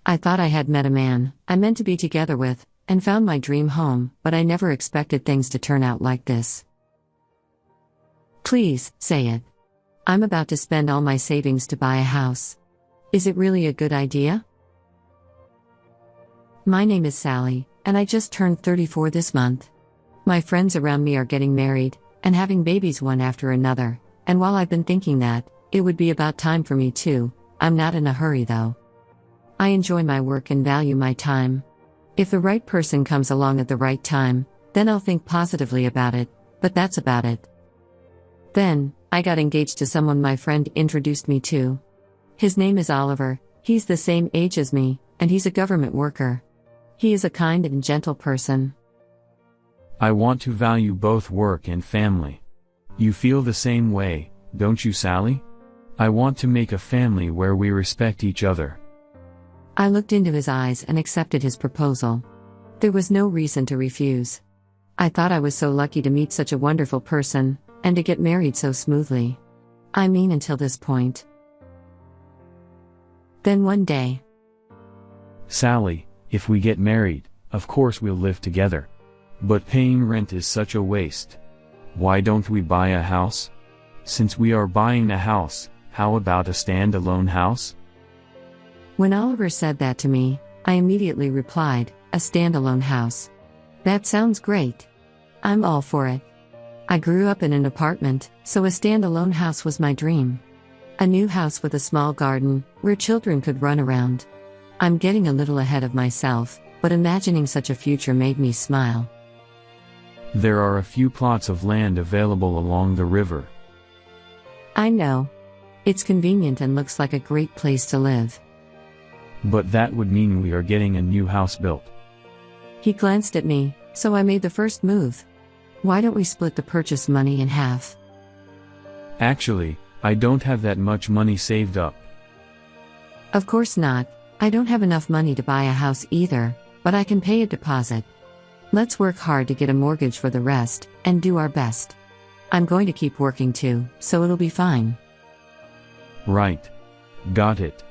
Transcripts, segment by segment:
I thought I had met a man I meant to be together with, and found my dream home, but I never expected things to turn out like this. Please, say it. I'm about to spend all my savings to buy a house. Is it really a good idea? My name is Sally, and I just turned 34 this month. My friends around me are getting married, and having babies one after another, and while I've been thinking that, it would be about time for me too, I'm not in a hurry though. I enjoy my work and value my time. If the right person comes along at the right time, then I'll think positively about it, but that's about it. Then, I got engaged to someone my friend introduced me to. His name is Oliver, he's the same age as me, and he's a government worker. He is a kind and gentle person. I want to value both work and family. You feel the same way, don't you, Sally? I want to make a family where we respect each other. I looked into his eyes and accepted his proposal. There was no reason to refuse. I thought I was so lucky to meet such a wonderful person, and to get married so smoothly. I mean, until this point. Then one day. Sally, if we get married, of course we'll live together. But paying rent is such a waste. Why don't we buy a house? Since we are buying a house, how about a standalone house? When Oliver said that to me, I immediately replied, a standalone house. That sounds great. I'm all for it. I grew up in an apartment, so a standalone house was my dream. A new house with a small garden, where children could run around. I'm getting a little ahead of myself, but imagining such a future made me smile. There are a few plots of land available along the river. I know. It's convenient and looks like a great place to live. But that would mean we are getting a new house built. He glanced at me, so I made the first move. Why don't we split the purchase money in half? Actually, I don't have that much money saved up. Of course not. I don't have enough money to buy a house either, but I can pay a deposit. Let's work hard to get a mortgage for the rest, and do our best. I'm going to keep working too, so it'll be fine. Right. Got it.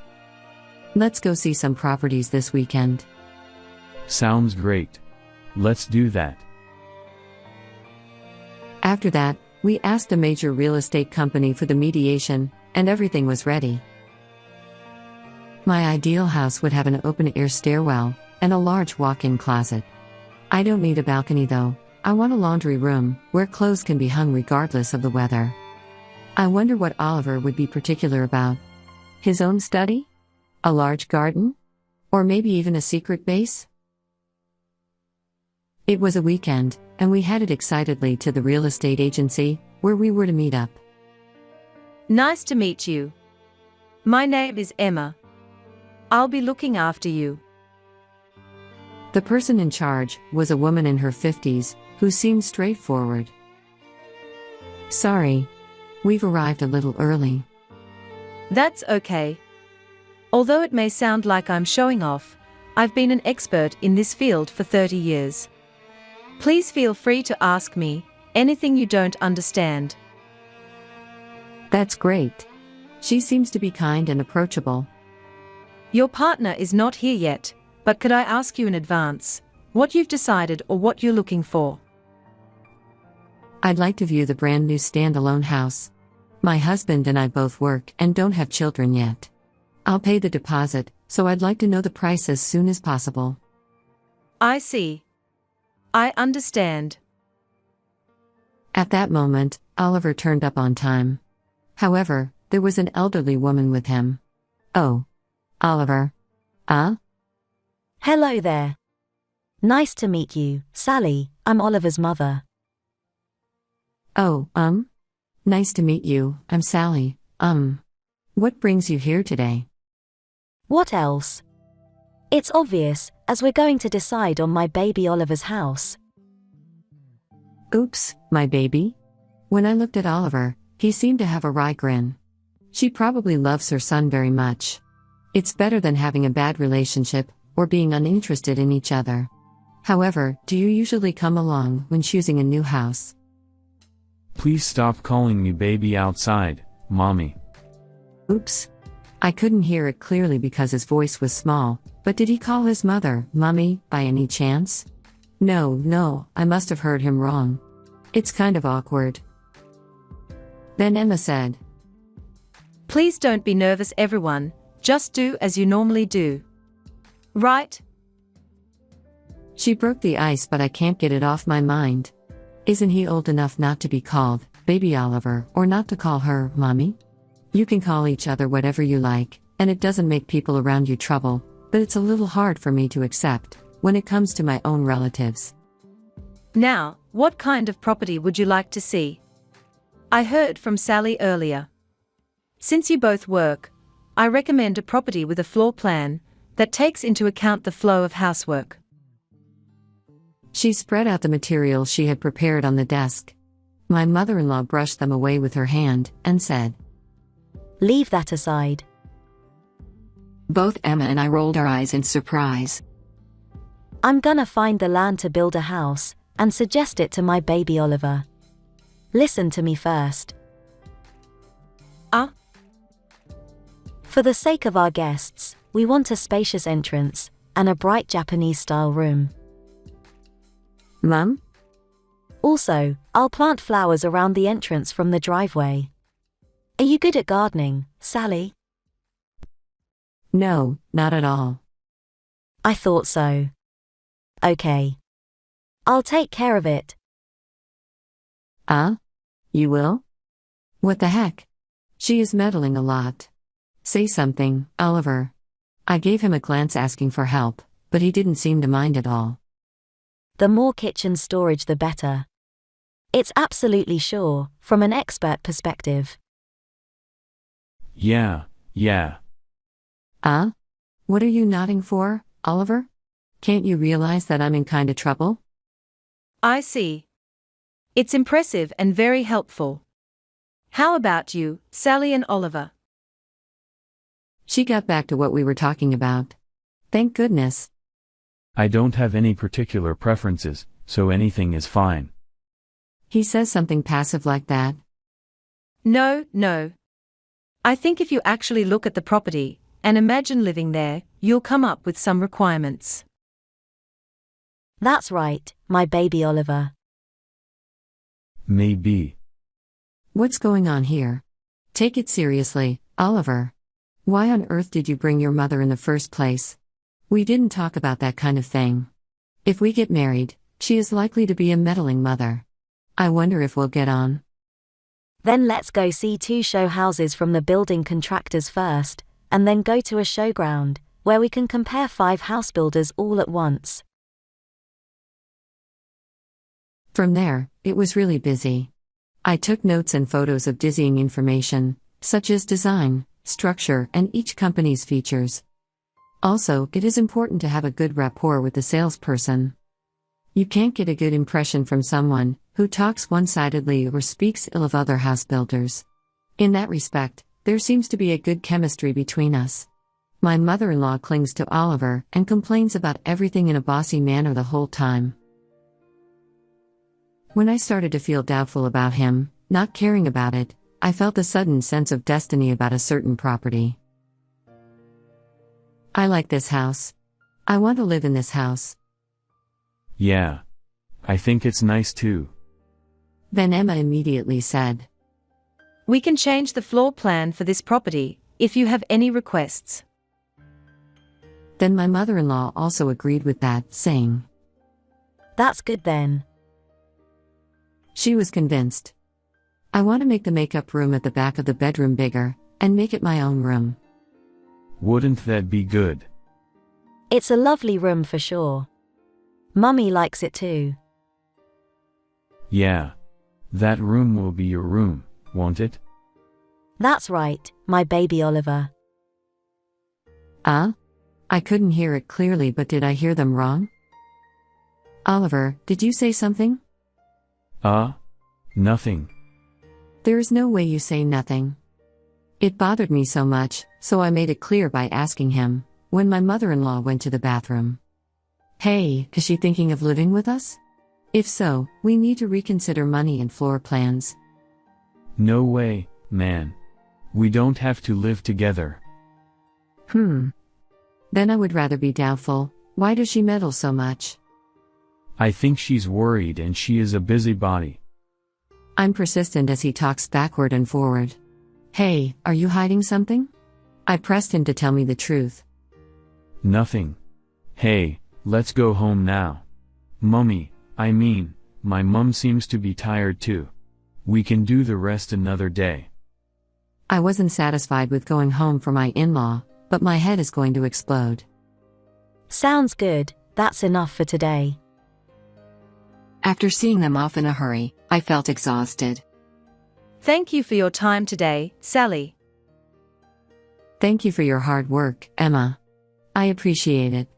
Let's go see some properties this weekend. Sounds great. Let's do that. After that, we asked a major real estate company for the mediation, and everything was ready. My ideal house would have an open-air stairwell, and a large walk-in closet. I don't need a balcony though. I want a laundry room, where clothes can be hung regardless of the weather. I wonder what Oliver would be particular about. His own study? A large garden? Or maybe even a secret base? It was a weekend, and we headed excitedly to the real estate agency, where we were to meet up. Nice to meet you. My name is Emma. I'll be looking after you. The person in charge was a woman in her 50s, who seemed straightforward. Sorry. We've arrived a little early. That's okay. Although it may sound like I'm showing off, I've been an expert in this field for 30 years. Please feel free to ask me anything you don't understand. That's great. She seems to be kind and approachable. Your partner is not here yet, but could I ask you in advance what you've decided or what you're looking for? I'd like to view the brand new standalone house. My husband and I both work and don't have children yet. I'll pay the deposit, so I'd like to know the price as soon as possible. I see. I understand. At that moment, Oliver turned up on time. However, there was an elderly woman with him. Oh. Oliver. Hello there. Nice to meet you, Sally. I'm Oliver's mother. Oh, nice to meet you, I'm Sally. What brings you here today? What else? It's obvious, as we're going to decide on my baby Oliver's house. Oops, my baby? When I looked at Oliver, he seemed to have a wry grin. She probably loves her son very much. It's better than having a bad relationship, or being uninterested in each other. However, do you usually come along when choosing a new house? Please stop calling me baby outside, Mommy. Oops. I couldn't hear it clearly because his voice was small, But did he call his mother, Mummy, by any chance? No, I must have heard him wrong. It's kind of awkward. Then Emma said, Please don't be nervous, everyone, just do as you normally do. Right? She broke the ice, but I can't get it off my mind. Isn't he old enough not to be called Baby Oliver, or not to call her Mommy? You can call each other whatever you like, and it doesn't make people around you trouble, but it's a little hard for me to accept when it comes to my own relatives. Now, what kind of property would you like to see? I heard from Sally earlier. Since you both work, I recommend a property with a floor plan that takes into account the flow of housework. She spread out the materials she had prepared on the desk. My mother-in-law brushed them away with her hand and said, Leave that aside. Both Emma and I rolled our eyes in surprise. I'm gonna find the land to build a house and suggest it to my baby Oliver. Listen to me first. For the sake of our guests, we want a spacious entrance and a bright Japanese-style room. Mum? Also, I'll plant flowers around the entrance from the driveway. Are you good at gardening, Sally? No, not at all. I thought so. Okay. I'll take care of it. You will? What the heck? She is meddling a lot. Say something, Oliver. I gave him a glance asking for help, but he didn't seem to mind at all. The more kitchen storage the better. It's absolutely sure, from an expert perspective. Yeah. What are you nodding for, Oliver? Can't you realize that I'm in kinda trouble? I see. It's impressive and very helpful. How about you, Sally and Oliver? She got back to what we were talking about. Thank goodness. I don't have any particular preferences, so anything is fine. He says something passive like that. No. I think if you actually look at the property and imagine living there, you'll come up with some requirements. That's right, my baby Oliver. Maybe. What's going on here? Take it seriously, Oliver. Why on earth did you bring your mother in the first place? We didn't talk about that kind of thing. If we get married, she is likely to be a meddling mother. I wonder if we'll get on. Then let's go see 2 show houses from the building contractors first, and then go to a showground, where we can compare 5 house builders all at once. From there, it was really busy. I took notes and photos of dizzying information, such as design, structure, and each company's features. Also, it is important to have a good rapport with the salesperson. You can't get a good impression from someone who talks one-sidedly or speaks ill of other house builders. In that respect, there seems to be a good chemistry between us. My mother-in-law clings to Oliver and complains about everything in a bossy manner the whole time. When I started to feel doubtful about him, not caring about it, I felt a sudden sense of destiny about a certain property. I like this house. I want to live in this house. Yeah. I think it's nice too. Then Emma immediately said, We can change the floor plan for this property, if you have any requests. Then my mother-in-law also agreed with that, saying, That's good then. She was convinced. I want to make the makeup room at the back of the bedroom bigger, and make it my own room. Wouldn't that be good? It's a lovely room for sure. Mummy likes it too. Yeah. That room will be your room, won't it? That's right, my baby Oliver. I couldn't hear it clearly, but did I hear them wrong? Oliver, did you say something? Nothing. There is no way you say nothing. It bothered me so much, so I made it clear by asking him, when my mother-in-law went to the bathroom. Hey, is she thinking of living with us? If so, we need to reconsider money and floor plans. No way, man. We don't have to live together. Then I would rather be doubtful. Why does she meddle so much? I think she's worried and she is a busybody. I'm persistent as he talks backward and forward. Hey, are you hiding something? I pressed him to tell me the truth. Nothing. Hey, let's go home now. Mummy, my mum seems to be tired too. We can do the rest another day. I wasn't satisfied with going home for my in-law, but my head is going to explode. Sounds good, that's enough for today. After seeing them off in a hurry, I felt exhausted. Thank you for your time today, Sally. Thank you for your hard work, Emma. I appreciate it.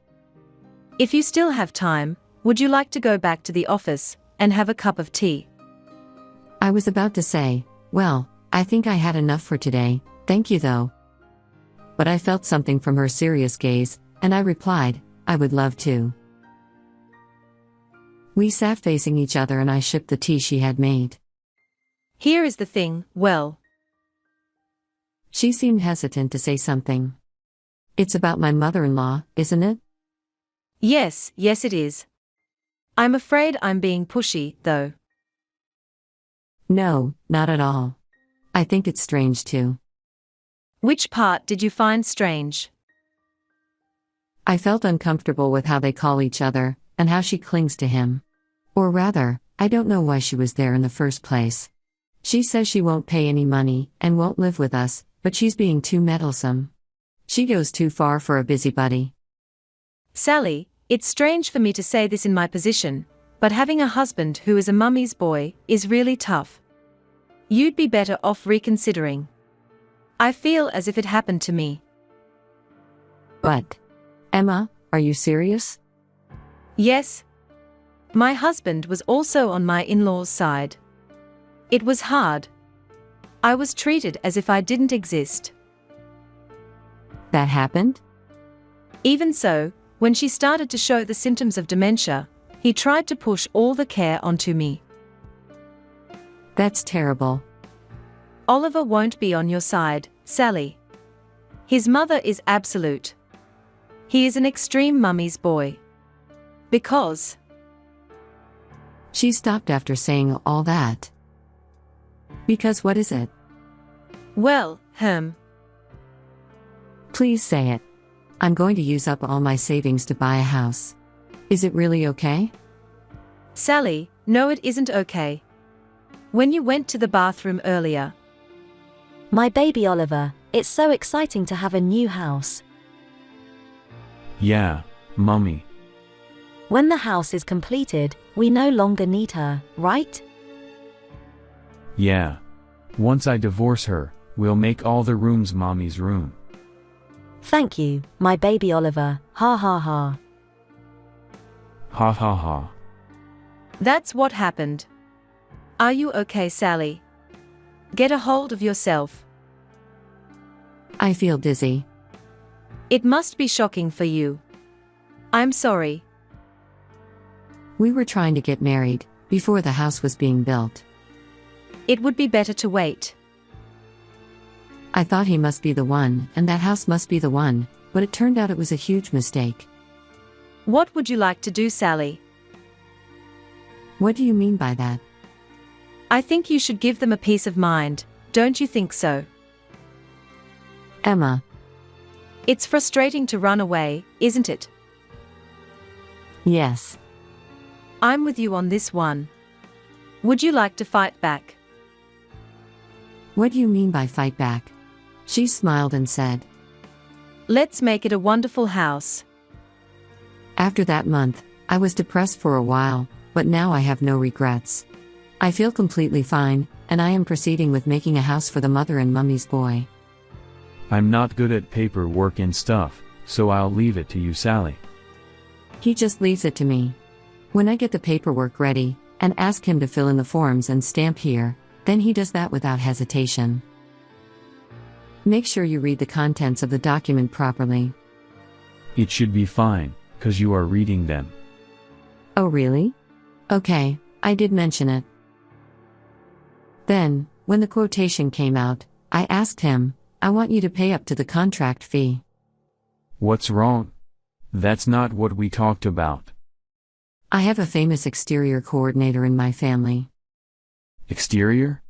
If you still have time, would you like to go back to the office and have a cup of tea? I was about to say, well, I think I had enough for today, thank you though. But I felt something from her serious gaze, and I replied, I would love to. We sat facing each other and I sipped the tea she had made. Here is the thing, well. She seemed hesitant to say something. It's about my mother-in-law, isn't it? Yes, it is. I'm afraid I'm being pushy, though. No, not at all. I think it's strange too. Which part did you find strange? I felt uncomfortable with how they call each other, and how she clings to him. Or rather, I don't know why she was there in the first place. She says she won't pay any money, and won't live with us, but she's being too meddlesome. She goes too far for a busybody. Sally, it's strange for me to say this in my position, but having a husband who is a mummy's boy is really tough. You'd be better off reconsidering. I feel as if it happened to me. But, Emma, are you serious? Yes. My husband was also on my in-laws' side. It was hard. I was treated as if I didn't exist. That happened? Even so, when she started to show the symptoms of dementia, he tried to push all the care onto me. That's terrible. Oliver won't be on your side, Sally. His mother is absolute. He is an extreme mummy's boy. Because... She stopped after saying all that. Because what is it? Well, Please say it. I'm going to use up all my savings to buy a house. Is it really okay? Sally, no, it isn't okay. When you went to the bathroom earlier. My baby Oliver, it's so exciting to have a new house. Yeah, Mummy. When the house is completed, we no longer need her, right? Yeah. Once I divorce her, we'll make all the rooms Mommy's room. Thank you, my baby Oliver, ha ha ha. Ha ha ha. That's what happened. Are you okay, Sally? Get a hold of yourself. I feel dizzy. It must be shocking for you. I'm sorry. We were trying to get married, before the house was being built. It would be better to wait. I thought he must be the one, and that house must be the one, but it turned out it was a huge mistake. What would you like to do, Sally? What do you mean by that? I think you should give them a peace of mind, don't you think so? Emma. It's frustrating to run away, isn't it? Yes. I'm with you on this one. Would you like to fight back? What do you mean by fight back? She smiled and said. Let's make it a wonderful house. After that month, I was depressed for a while, but now I have no regrets. I feel completely fine, and I am proceeding with making a house for the mother and mummy's boy. I'm not good at paperwork and stuff, so I'll leave it to you, Sally. He just leaves it to me. When I get the paperwork ready, and ask him to fill in the forms and stamp here, then he does that without hesitation. Make sure you read the contents of the document properly. It should be fine, 'cause you are reading them. Oh really? Okay, I did mention it. Then, when the quotation came out, I asked him, I want you to pay up to the contract fee. What's wrong? That's not what we talked about. I have a famous exterior coordinator in my family. Exterior?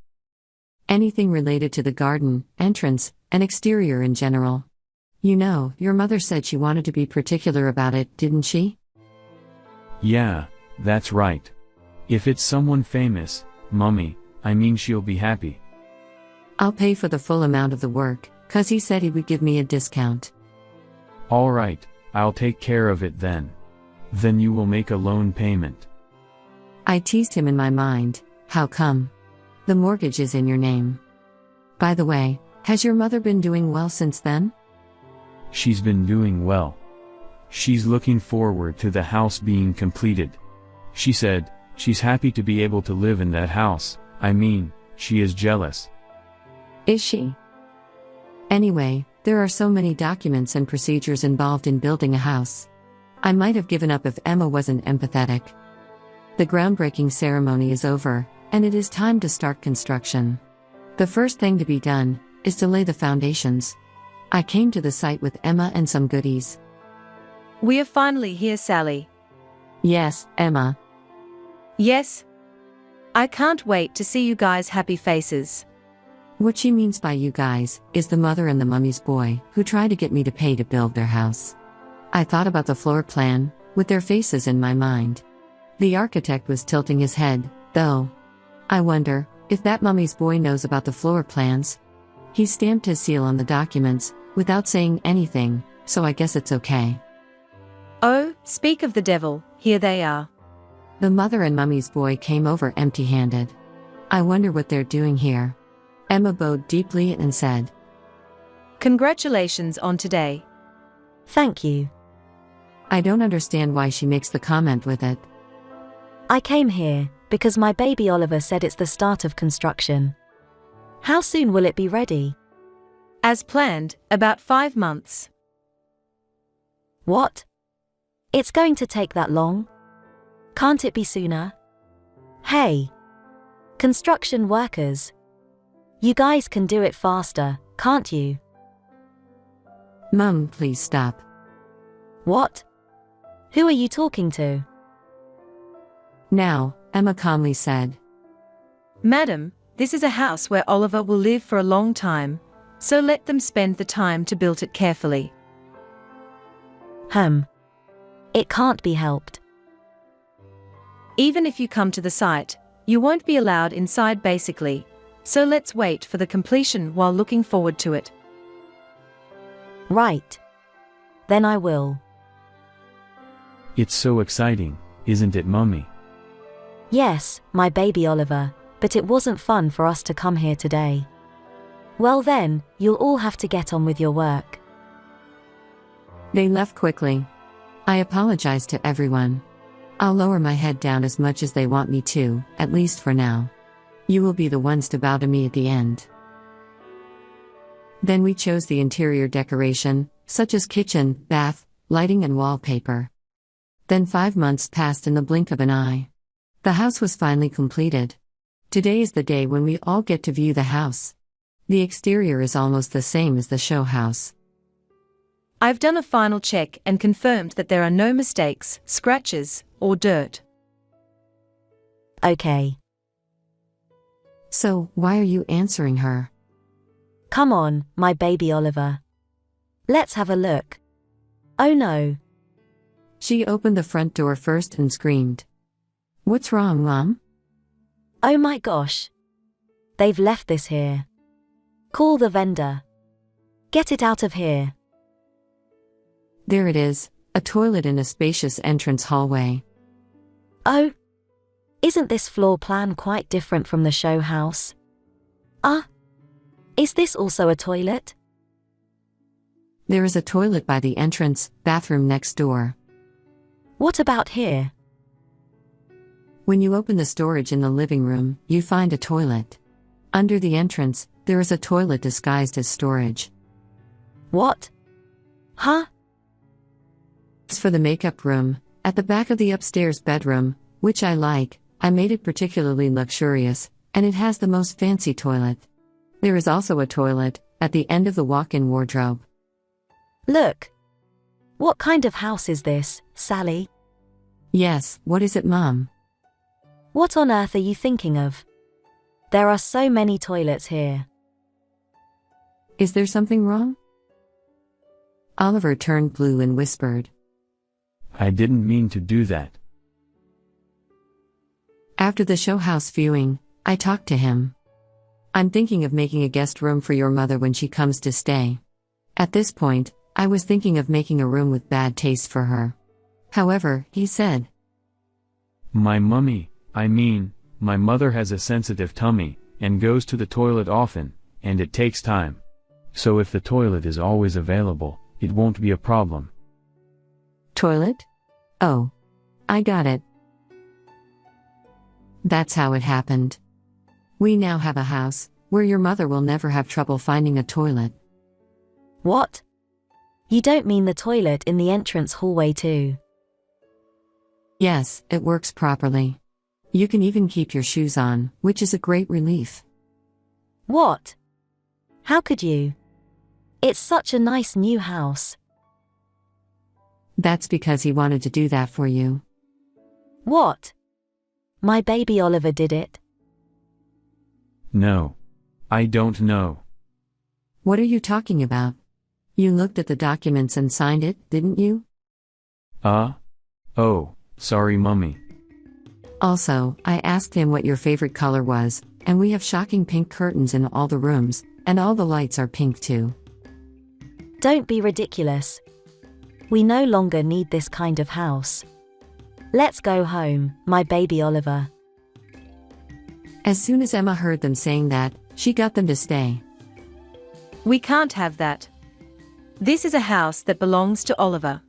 Anything related to the garden, entrance, and exterior in general. You know, your mother said she wanted to be particular about it, didn't she? Yeah, that's right. If it's someone famous, Mummy, I mean she'll be happy. I'll pay for the full amount of the work, 'cause he said he would give me a discount. Alright, I'll take care of it then. Then you will make a loan payment. I teased him in my mind, how come? The mortgage is in your name. By the way, has your mother been doing well since then? She's been doing well. She's looking forward to the house being completed. She said, she's happy to be able to live in that house. I mean, she is jealous. Is she? Anyway, there are so many documents and procedures involved in building a house. I might have given up if Emma wasn't empathetic. The groundbreaking ceremony is over, and it is time to start construction. The first thing to be done is to lay the foundations. I came to the site with Emma and some goodies. We are finally here, Sally. Yes, Emma. Yes? I can't wait to see you guys' happy faces. What she means by you guys is the mother and the mummy's boy who tried to get me to pay to build their house. I thought about the floor plan, with their faces in my mind. The architect was tilting his head, though. I wonder if that mummy's boy knows about the floor plans. He stamped his seal on the documents, without saying anything, so I guess it's okay. Oh, speak of the devil, here they are. The mother and mummy's boy came over empty-handed. I wonder what they're doing here. Emma bowed deeply and said, Congratulations on today. Thank you. I don't understand why she makes the comment with it. I came here because my baby Oliver said it's the start of construction. How soon will it be ready? As planned, about 5 months. What? It's going to take that long? Can't it be sooner? Hey! Construction workers! You guys can do it faster, can't you? Mum, please stop. What? Who are you talking to? Now, Emma calmly said. Madam, this is a house where Oliver will live for a long time, so let them spend the time to build it carefully. It can't be helped. Even if you come to the site, you won't be allowed inside basically, so let's wait for the completion while looking forward to it. Right. Then I will. It's so exciting, isn't it, Mummy? Yes, my baby Oliver, but it wasn't fun for us to come here today. Well then, you'll all have to get on with your work. They left quickly. I apologized to everyone. I'll lower my head down as much as they want me to, at least for now. You will be the ones to bow to me at the end. Then we chose the interior decoration, such as kitchen, bath, lighting and wallpaper. Then 5 months passed in the blink of an eye. The house was finally completed. Today is the day when we all get to view the house. The exterior is almost the same as the show house. I've done a final check and confirmed that there are no mistakes, scratches, or dirt. Okay. So, why are you answering her? Come on, my baby Oliver. Let's have a look. Oh no. She opened the front door first and screamed. What's wrong, Mom? Oh my gosh. They've left this here. Call the vendor. Get it out of here. There it is, a toilet in a spacious entrance hallway. Oh. Isn't this floor plan quite different from the show house? Is this also a toilet? There is a toilet by the entrance, bathroom next door. What about here? When you open the storage in the living room, you find a toilet. Under the entrance, there is a toilet disguised as storage. What? Huh? It's for the makeup room, at the back of the upstairs bedroom, which I like. I made it particularly luxurious, and it has the most fancy toilet. There is also a toilet, at the end of the walk-in wardrobe. Look. What kind of house is this, Sally? Yes, what is it, Mom? What on earth are you thinking of? There are so many toilets here. Is there something wrong? Oliver turned blue and whispered. I didn't mean to do that. After the show house viewing, I talked to him. I'm thinking of making a guest room for your mother when she comes to stay. At this point, I was thinking of making a room with bad taste for her. However, he said, My mother has a sensitive tummy, and goes to the toilet often, and it takes time. So if the toilet is always available, it won't be a problem. Toilet? Oh. I got it. That's how it happened. We now have a house, where your mother will never have trouble finding a toilet. What? You don't mean the toilet in the entrance hallway too? Yes, it works properly. You can even keep your shoes on, which is a great relief. What? How could you? It's such a nice new house. That's because he wanted to do that for you. What? My baby Oliver did it? No. I don't know. What are you talking about? You looked at the documents and signed it, didn't you? Oh, sorry, Mummy. Also, I asked him what your favorite color was, and we have shocking pink curtains in all the rooms, and all the lights are pink too. Don't be ridiculous. We no longer need this kind of house. Let's go home, my baby Oliver. As soon as Emma heard them saying that, she got them to stay. We can't have that. This is a house that belongs to Oliver.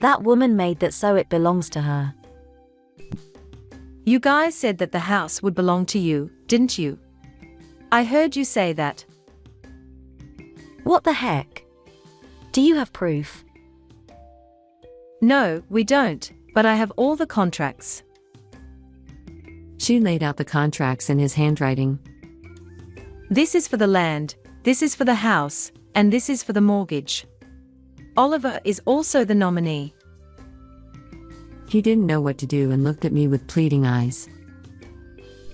That woman made that so it belongs to her. You guys said that the house would belong to you, didn't you? I heard you say that. What the heck? Do you have proof? No, we don't, but I have all the contracts. She laid out the contracts in his handwriting. This is for the land, this is for the house, and this is for the mortgage. Oliver is also the nominee. He didn't know what to do and looked at me with pleading eyes.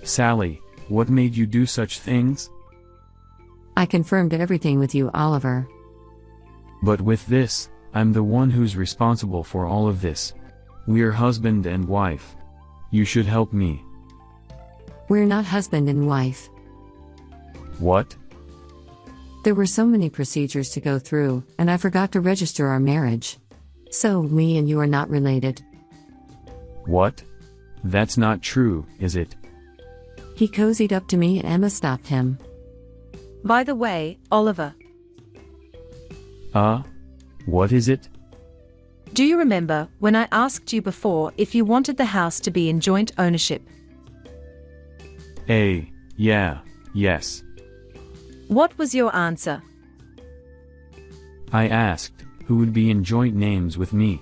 Sally, what made you do such things? I confirmed everything with you, Oliver. But with this, I'm the one who's responsible for all of this. We're husband and wife. You should help me. We're not husband and wife. What? There were so many procedures to go through, and I forgot to register our marriage. So, me and you are not related. What? That's not true, is it? He cozied up to me and Emma stopped him. By the way, Oliver, What is it? do you remember when I asked you before if you wanted the house to be in joint ownership? Yes. What was your answer? I asked, who would be in joint names with me?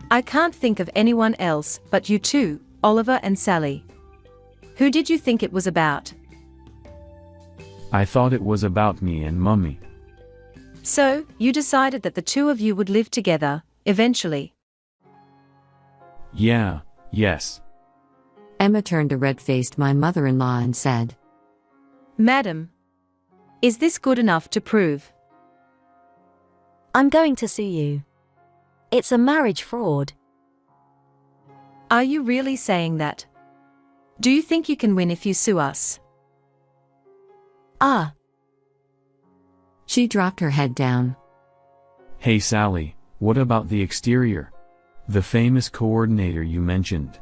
I can't think of anyone else but you two, Oliver and Sally. Who did you think it was about? I thought it was about me and Mummy. So, you decided that the two of you would live together, eventually. Yes. Emma turned to red-faced my mother-in-law and said, Madam, is this good enough to prove? I'm going to sue you. It's a marriage fraud. Are you really saying that? Do you think you can win if you sue us? She dropped her head down. Hey Sally, what about the exterior? The famous coordinator you mentioned.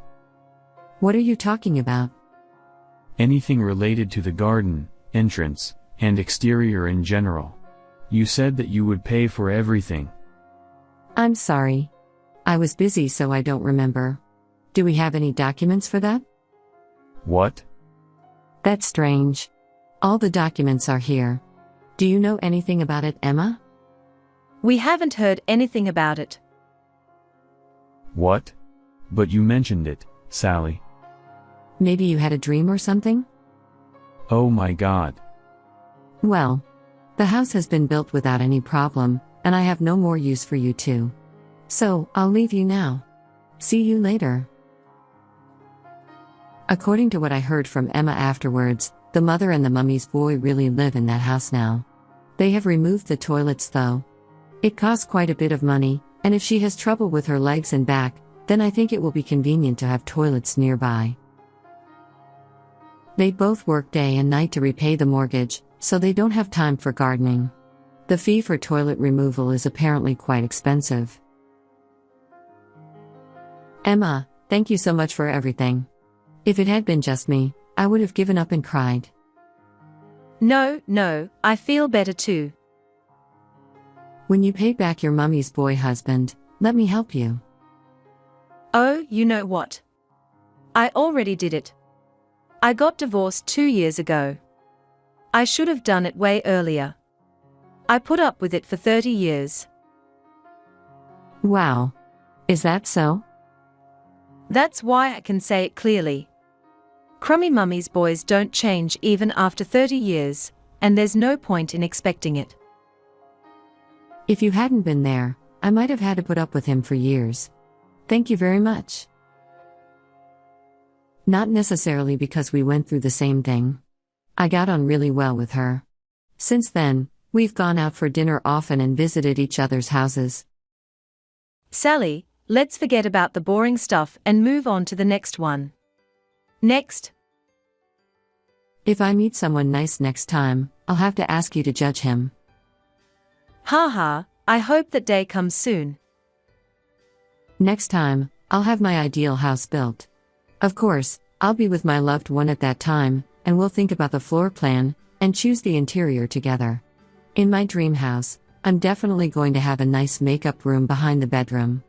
What are you talking about? Anything related to the garden, entrance, and exterior in general. You said that you would pay for everything. I'm sorry. I was busy so I don't remember. Do we have any documents for that? What? That's strange. All the documents are here. Do you know anything about it, Emma? We haven't heard anything about it. What? But you mentioned it, Sally. Maybe you had a dream or something? Oh my God. Well, the house has been built without any problem, and I have no more use for you two. So, I'll leave you now. See you later. According to what I heard from Emma afterwards, the mother and the mummy's boy really live in that house now. They have removed the toilets though. It costs quite a bit of money, and if she has trouble with her legs and back, then I think it will be convenient to have toilets nearby. They both work day and night to repay the mortgage, so they don't have time for gardening. The fee for toilet removal is apparently quite expensive. Emma, thank you so much for everything. If it had been just me, I would have given up and cried. No, I feel better too. When you pay back your mummy's boy husband, let me help you. Oh, you know what? I already did it. I got divorced 2 years ago. I should have done it way earlier. I put up with it for 30 years. Wow. Is that so? That's why I can say it clearly. Crummy mummy's boys don't change even after 30 years, and there's no point in expecting it. If you hadn't been there, I might have had to put up with him for years. Thank you very much. Not necessarily because we went through the same thing. I got on really well with her. Since then, we've gone out for dinner often and visited each other's houses. Sally, let's forget about the boring stuff and move on to the next one. Next. If I meet someone nice next time, I'll have to ask you to judge him. Haha, I hope that day comes soon. Next time, I'll have my ideal house built. Of course, I'll be with my loved one at that time, and we'll think about the floor plan and choose the interior together. In my dream house, I'm definitely going to have a nice makeup room behind the bedroom.